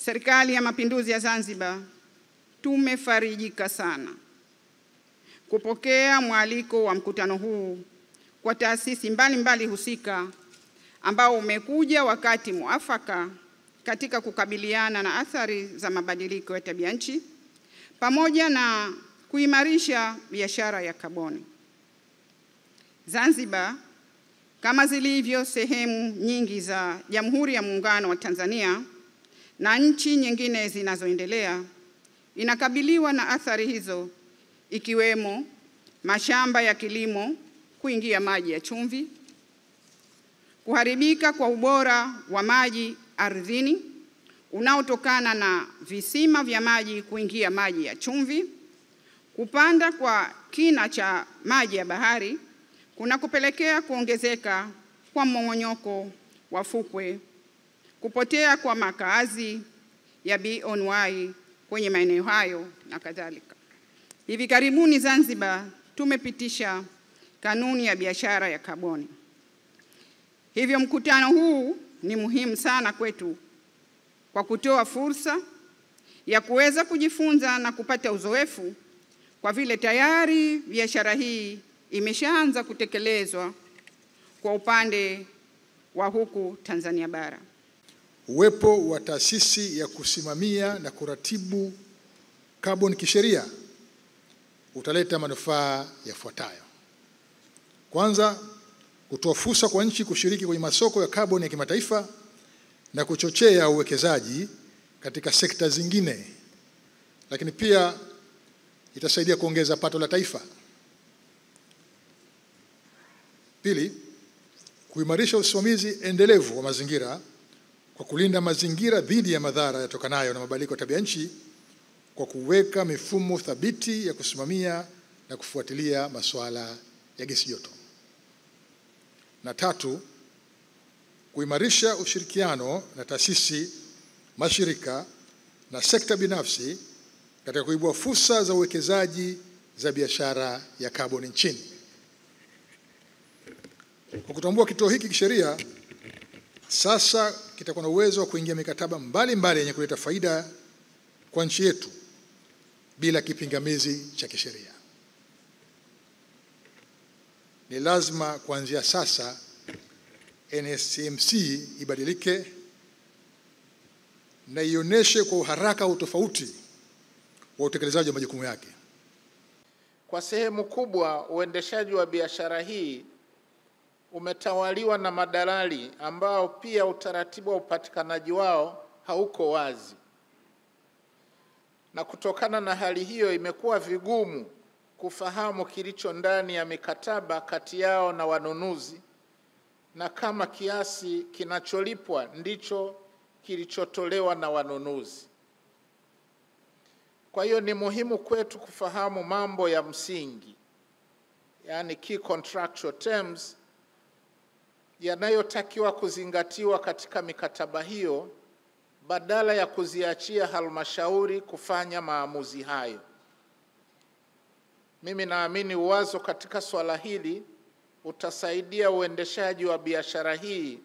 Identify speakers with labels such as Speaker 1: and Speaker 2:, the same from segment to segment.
Speaker 1: Serikali ya Mapinduzi ya Zanzibar tumefarijika sana kupokea mwaliko wa mkutano huu kwa taasisi mbalimbali husika ambao umekuja wakati muafaka katika kukabiliana na athari za mabadiliko ya tabia nchi pamoja na kuimarisha biashara ya kaboni. Zanzibar, kama zilivyo sehemu nyingi za Jamhuri ya Muungano wa Tanzania na nchi nyingine zinazoendelea, inakabiliwa na athari hizo ikiwemo mashamba ya kilimo kuingia maji ya chumvi, kuharibika kwa ubora wa maji ardhini unaotokana na visima vya maji kuingia maji ya chumvi, kupanda kwa kina cha maji ya bahari kunakopelekea kuongezeka kwa mmomonyoko wa fukwe, kupotea kwa makazi ya bioanuwai kwenye maeneo hayo na kadhalika. Hivi karibuni Zanzibar tumepitisha kanuni ya biashara ya kaboni. Hivyo mkutano huu ni muhimu sana kwetu kwa kutoa fursa ya kuweza kujifunza na kupata uzoefu, kwa vile tayari biashara hii imeshaanza kutekelezwa kwa upande wa huku Tanzania bara.
Speaker 2: Uwepo wa taasisi ya kusimamia na kuratibu kaboni kisheria utaleta manufaa yafuatayo. Kwanza, kutoa fursa kwa nchi kushiriki kwenye masoko ya kaboni ya kimataifa na kuchochea uwekezaji katika sekta zingine, lakini pia itasaidia kuongeza pato la taifa. Pili, kuimarisha usimamizi endelevu wa mazingira kwa kulinda mazingira dhidi ya madhara yatokanayo na mabadiliko ya tabia nchi kwa kuweka mifumo thabiti ya kusimamia na kufuatilia masuala ya gesi joto. Na tatu, kuimarisha ushirikiano na taasisi, mashirika na sekta binafsi katika kuibua fursa za uwekezaji za biashara ya kaboni nchini. Kwa kutambua kituo hiki kisheria, sasa kitakuwa na uwezo wa kuingia mikataba mbalimbali yenye kuleta faida kwa nchi yetu bila kipingamizi cha kisheria. Ni lazima kuanzia sasa NSCMC ibadilike na ionyeshe kwa uharaka utofauti wa utekelezaji wa majukumu yake.
Speaker 3: Kwa sehemu kubwa uendeshaji wa biashara hii umetawaliwa na madalali ambao pia utaratibu wa upatikanaji wao hauko wazi. Na kutokana na hali hiyo imekuwa vigumu kufahamu kilicho ndani ya mikataba kati yao na wanunuzi, na kama kiasi kinacholipwa ndicho kilichotolewa na wanunuzi. Kwa hiyo ni muhimu kwetu kufahamu mambo ya msingi, yani key contractual terms, yanayotakiwa kuzingatiwa katika mikataba hiyo badala ya kuziachia halmashauri kufanya maamuzi hayo. Mimi naamini uwazo katika swala hili utasaidia uendeshaji wa biashara hii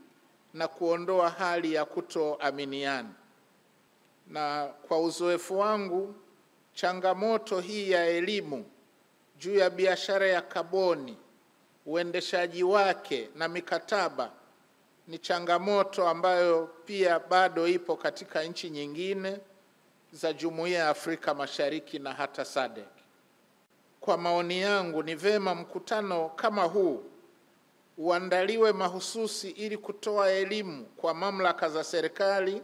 Speaker 3: na kuondoa hali ya kutoaminiana. Na kwa uzoefu wangu, changamoto hii ya elimu juu ya biashara ya kaboni, uendeshaji wake na mikataba ni changamoto ambayo pia bado ipo katika nchi nyingine za Jumuiya ya Afrika Mashariki na hata SADC. Kwa maoni yangu, ni vema mkutano kama huu uandaliwe mahususi ili kutoa elimu kwa mamlaka za serikali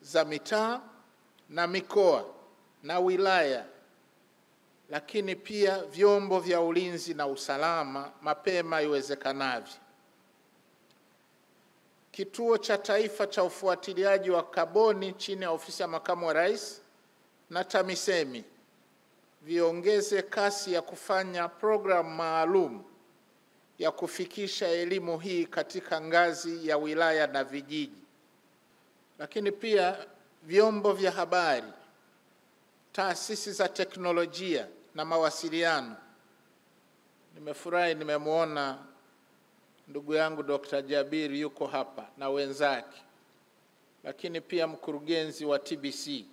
Speaker 3: za mitaa na mikoa na wilaya, lakini pia vyombo vya ulinzi na usalama mapema iwezekanavyo. Kituo cha Taifa cha Ufuatiliaji wa Kaboni chini ya Ofisi ya Makamu wa Rais na TAMISEMI viongeze kasi ya kufanya programu maalum ya kufikisha elimu hii katika ngazi ya wilaya na vijiji. Lakini pia vyombo vya habari, taasisi za teknolojia na mawasiliano. Nimefurahi nimemuona ndugu yangu Dr. Jabir yuko hapa na wenzake. lakini pia mkurugenzi wa TBC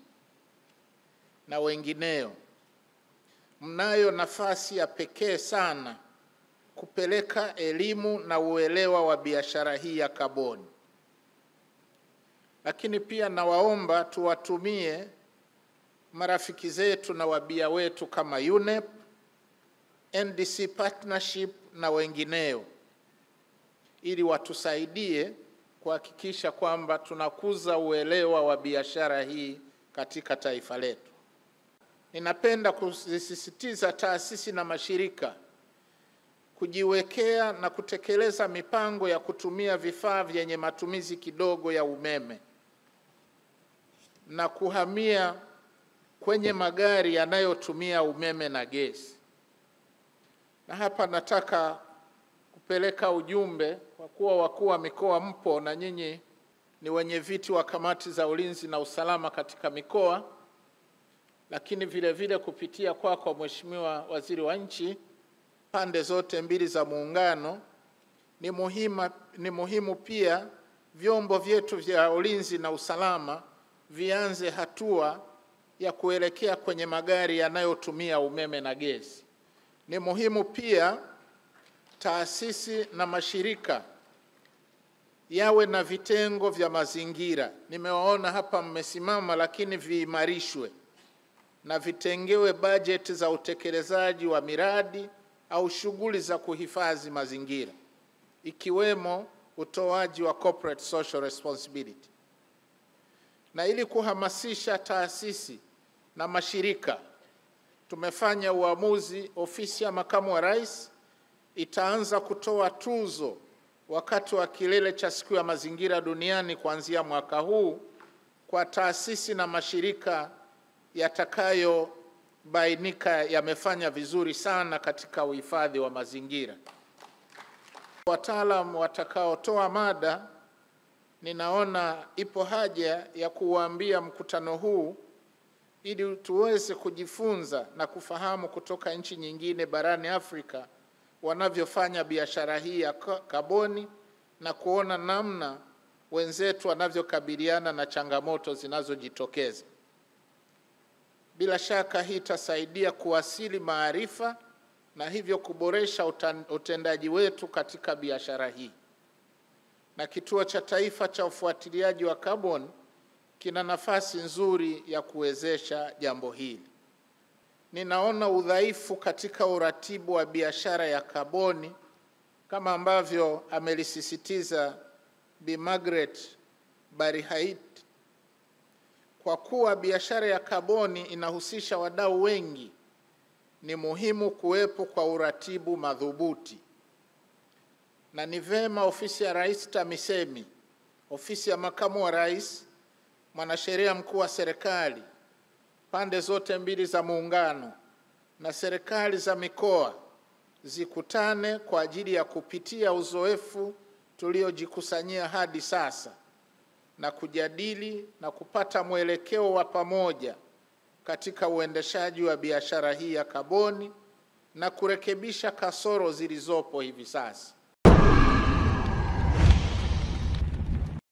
Speaker 3: na wengineo, mnayo nafasi ya pekee sana kupeleka elimu na uelewa wa biashara hii ya kaboni. Lakini pia nawaomba tuwatumie marafiki zetu na wabia wetu kama UNEP, NDC Partnership na wengineo, ili watusaidie kuhakikisha kwamba tunakuza uelewa wa biashara hii katika taifa letu. Ninapenda kuzisisitiza taasisi na mashirika kujiwekea na kutekeleza mipango ya kutumia vifaa vyenye matumizi kidogo ya umeme na kuhamia kwenye magari yanayotumia umeme na gesi. Na hapa nataka kupeleka ujumbe, kwa kuwa wakuu wa mikoa mpo na nyinyi ni wenye viti wa kamati za ulinzi na usalama katika mikoa, lakini vile vile kupitia kwako Mheshimiwa Waziri wa Nchi, pande zote mbili za muungano, ni muhimu pia vyombo vyetu vya ulinzi na usalama vianze hatua ya kuelekea kwenye magari yanayotumia umeme na gesi. Ni muhimu pia taasisi na mashirika yawe na vitengo vya mazingira. Nimewaona hapa mmesimama, lakini viimarishwe na vitengewe bajeti za utekelezaji wa miradi au shughuli za kuhifadhi mazingira, ikiwemo utoaji wa corporate social responsibility. Na ili kuhamasisha taasisi na mashirika, tumefanya uamuzi, ofisi ya Makamu wa Rais itaanza kutoa tuzo wakati wa kilele cha siku ya mazingira duniani kuanzia mwaka huu kwa taasisi na mashirika yatakayobainika yamefanya vizuri sana katika uhifadhi wa mazingira. Wataalamu watakaotoa mada, ninaona ipo haja ya kuwaambia mkutano huu ili tuweze kujifunza na kufahamu kutoka nchi nyingine barani Afrika wanavyofanya biashara hii ya kaboni na kuona namna wenzetu wanavyokabiliana na changamoto zinazojitokeza. Bila shaka hii itasaidia kuwasili maarifa na hivyo kuboresha utendaji wetu katika biashara hii. Na Kituo cha Taifa cha Ufuatiliaji wa Kaboni kina nafasi nzuri ya kuwezesha jambo hili. Ninaona udhaifu katika uratibu wa biashara ya kaboni kama ambavyo amelisisitiza Bi Margaret Barihait. Kwa kuwa biashara ya kaboni inahusisha wadau wengi, ni muhimu kuwepo kwa uratibu madhubuti. Na ni vema ofisi ya Rais TAMISEMI, ofisi ya Makamu wa Rais, mwanasheria mkuu wa serikali, pande zote mbili za muungano na serikali za mikoa zikutane kwa ajili ya kupitia uzoefu tuliojikusanyia hadi sasa na kujadili na kupata mwelekeo wa pamoja katika uendeshaji wa biashara hii ya kaboni na kurekebisha kasoro zilizopo hivi sasa.